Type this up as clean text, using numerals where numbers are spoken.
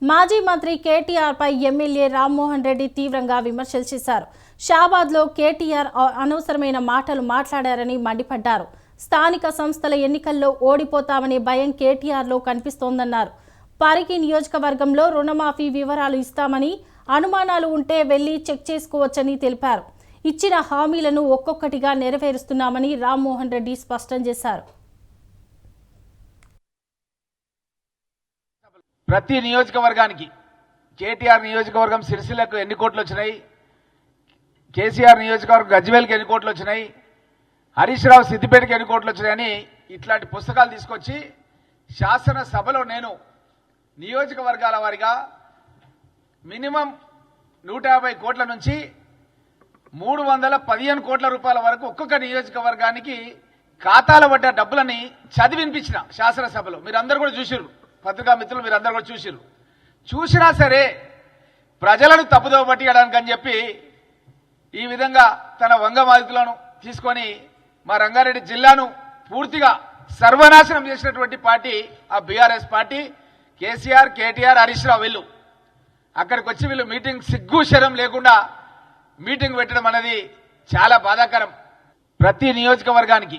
మాజీ మంత్రి కేటీఆర్ పై ఎమ్మెల్యే రామ్మోహన్ రెడ్డి తీవ్రంగా విమర్శలు చేశారు. షాబాద్లో కేటీఆర్ అనవసరమైన మాటలు మాట్లాడారని మండిపడ్డారు. స్థానిక సంస్థల ఎన్నికల్లో ఓడిపోతామనే భయం కేటీఆర్లో కనిపిస్తోందన్నారు. పరిగి నియోజకవర్గంలో రుణమాఫీ వివరాలు ఇస్తామని, అనుమానాలు ఉంటే వెళ్లి చెక్ చేసుకోవచ్చని తెలిపారు. ఇచ్చిన హామీలను ఒక్కొక్కటిగా నెరవేరుస్తున్నామని రామ్మోహన్ రెడ్డి స్పష్టం చేశారు. ప్రతి నియోజకవర్గానికి కేటీఆర్ నియోజకవర్గం సిరిసిల్లకు ఎన్ని కోట్లు వచ్చినాయి, కేసీఆర్ నియోజకవర్గం గజ్వేల్కి ఎన్ని కోట్లు వచ్చినాయి, హరీష్ రావు సిద్దిపేటకి ఎన్ని కోట్లు వచ్చినాయని ఇట్లాంటి పుస్తకాలు తీసుకొచ్చి శాసనసభలో నేను నియోజకవర్గాల వారిగా మినిమం 150 కోట్ల నుంచి 315 కోట్ల రూపాయల వరకు ఒక్కొక్క నియోజకవర్గానికి ఖాతాల పడ్డ డబ్బులని చదివి వినిపించిన శాసనసభలో. మీరందరూ కూడా చూసిర్రు, పత్రికా మిత్రులు మీరందరూ కూడా చూసిర్రు. చూసినా సరే ప్రజలను తప్పుదోవ పట్టియడానికి అని చెప్పి ఈ విధంగా తన వంగమాదితులను తీసుకొని మా రంగారెడ్డి జిల్లాను పూర్తిగా సర్వనాశనం చేసినటువంటి పార్టీ ఆ బీఆర్ఎస్ పార్టీ. కేసీఆర్, కేటీఆర్, హరీష్ రావు వీళ్ళు అక్కడికి వచ్చి వీళ్ళు మీటింగ్ సిగ్గు శరం లేకుండా మీటింగ్ పెట్టడం అనేది చాలా బాధాకరం. ప్రతి నియోజకవర్గానికి